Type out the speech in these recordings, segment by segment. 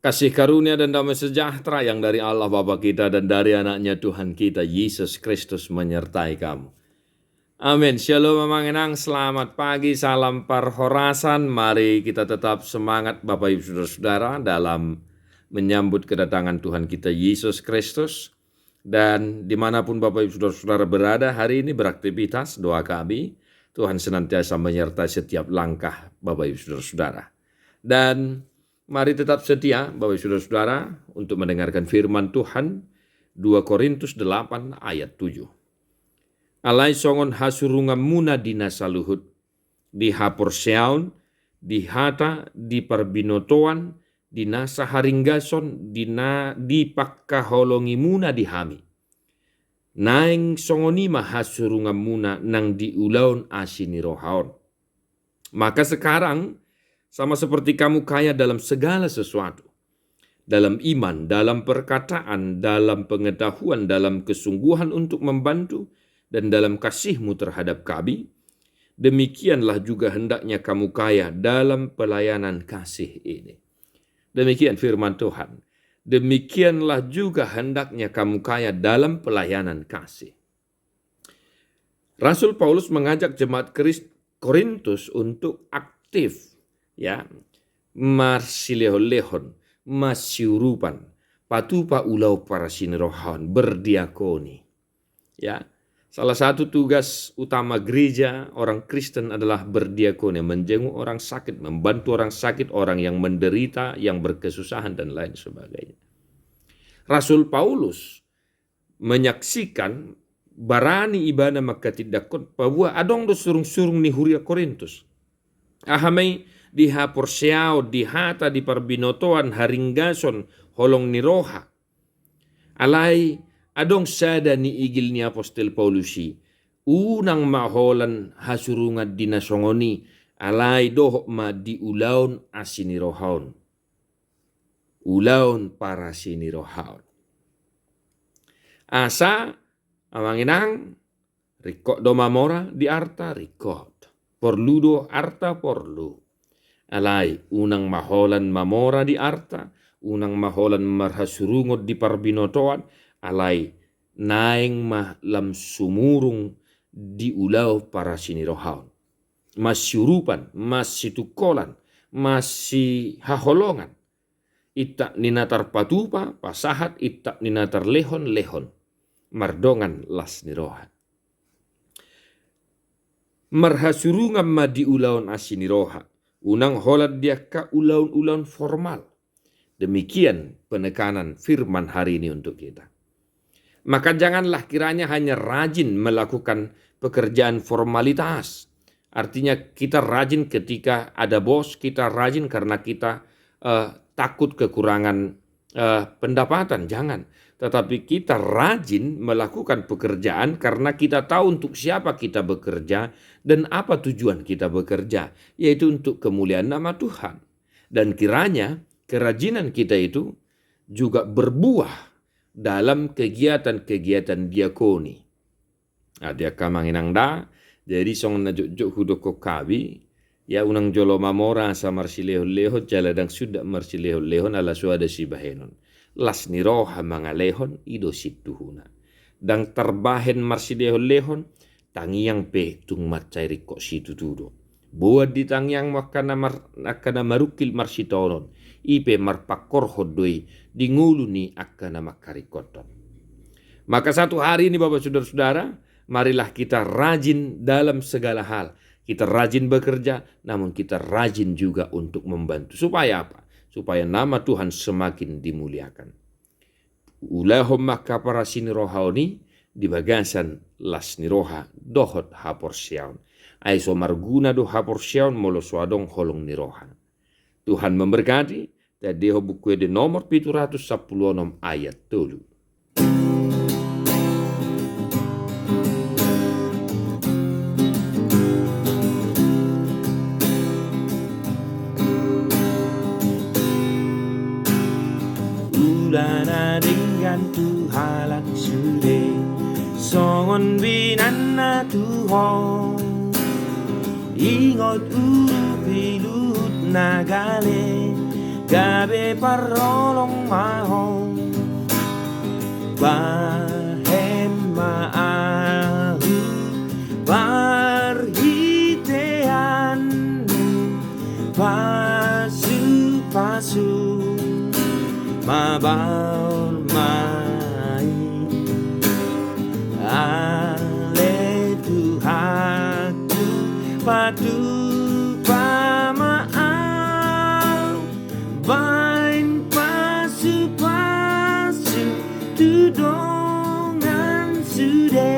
Kasih karunia dan damai sejahtera yang dari Allah Bapa kita dan dari anaknya Tuhan kita Yesus Kristus menyertai kamu. Amin. Shalom Mamangenang, selamat pagi, salam perhorasan. Mari kita tetap semangat Bapak Ibu Saudara-saudara dalam menyambut kedatangan Tuhan kita Yesus Kristus. Dan dimanapun Bapak Ibu Saudara-saudara berada hari ini beraktivitas, doa kami Tuhan senantiasa menyertai setiap langkah Bapak Ibu Saudara-saudara. Dan mari tetap setia Bapak Ibu Saudara-saudara untuk mendengarkan firman Tuhan 2 Korintus 8 ayat 7. Alai songon hasurunga muna dina saluhut, di hapor seaun, di hata, di parbinotoan, di nasa haringgason, di pakkaholongi muna di hami. Naeng songonima hasurunga muna nang di ulaun asini rohaon. Maka sekarang, sama seperti kamu kaya dalam segala sesuatu, dalam iman, dalam perkataan, dalam pengetahuan, dalam kesungguhan untuk membantu, dan dalam kasihmu terhadap kami, demikianlah juga hendaknya kamu kaya dalam pelayanan kasih ini. Demikian firman Tuhan. Demikianlah juga hendaknya kamu kaya dalam pelayanan kasih. Rasul Paulus mengajak jemaat Korintus untuk aktif, ya, marsilehon, masyurupan, patupa ulau para sinirohan, berdiakoni. Ya, salah satu tugas utama gereja orang Kristen adalah berdiakoni, menjenguk orang sakit, membantu orang sakit, orang yang menderita, yang berkesusahan dan lain sebagainya. Rasul Paulus menyaksikan barani ibana maka tidak kot bahwa adong do surung-surung ni huria Korintus. Ahamai di haporseao, di hata, di parbinotoan, haringgason, holong ni roha. Alai adong sada ni igil ni Apostel Paulusi. Unang maholan hasurungat di nasongoni, alai doh ma di ulaun asini rohaon. Ulaun para sini rohaon. Asa amanginang rikot do mamora di arta rikot. Porludo arta porlu. Alai unang maholan mamora di arta, unang maholan marhasurungot di parbinotoan, alai naeng mah lam sumurung di ulau para sinirohaon. Masyurupan, masitukolan, masi haholongan. Itak ninatar patupa, pasahat itak ninatar lehon, mardongan las nirohan. Marhasurungan ma di ulaun asiniroha. Unang holat dia ka ulaun-ulaun formal. Demikian penekanan firman hari ini untuk kita. Maka janganlah kiranya hanya rajin melakukan pekerjaan formalitas. Artinya kita rajin ketika ada bos, kita rajin karena kita takut kekurangan pendapatan. Jangan. Tetapi kita rajin melakukan pekerjaan karena kita tahu untuk siapa kita bekerja dan apa tujuan kita bekerja, yaitu untuk kemuliaan nama Tuhan. Dan kiranya kerajinan kita itu juga berbuah dalam kegiatan-kegiatan diakoni. Dia kamanginang da, jadi song najuk hudoko kabi, ya unang jolo mamora sa marsilehon jaladang sudah marsilehon ala suada si bahenon. Las niroha mga lehon ido situhuna. Dang terbahen marsilehon tangiang pe tung matcairi kok situ tudo. Buat di tangiang makana marukil marsitonon. Ipe marpakor hodoi di nguluni akana makarikoton. Maka satu hari ini Bapak Saudara-saudara, marilah kita rajin dalam segala hal. Kita rajin bekerja, namun kita rajin juga untuk membantu. Supaya apa? Supaya nama Tuhan semakin dimuliakan. Ulahom maka para sinirohaoni di bagasan las niroha dohot haporsiaun. Aiso marguna do haporsiaun molo suadong holong niroha. Tuhan memberkati. Jadi buku di nomor 716 ayat 7. Ulana dengan Tuhan sude songon binana Tuhan ingot upilut nagale gabe parolong mahong bahen maahu barhitean pasu-pasu mabaul mai ale Tuhanku padu pamaau bain pasu-pasu tudongan sude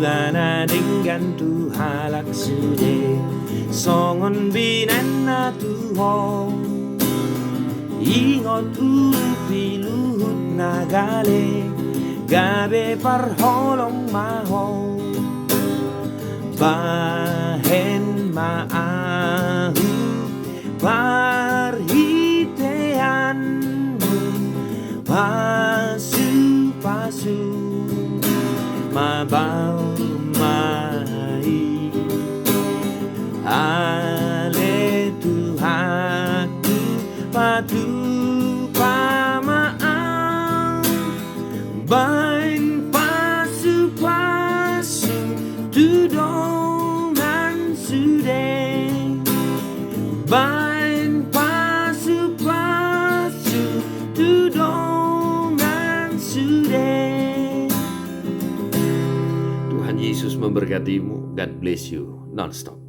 Lana dengan tuhalak sude songon binana tuhong ingot upi luhut nagale gabe parholong mahong bahen maahu parhitean pasu-pasu mabaw mai ale Tuhanku padu pamaau bain pasu-pasu tudongan sude bain pasu-pasu tudongan sude. Tuhan Yesus memberkatimu. God bless you non-stop.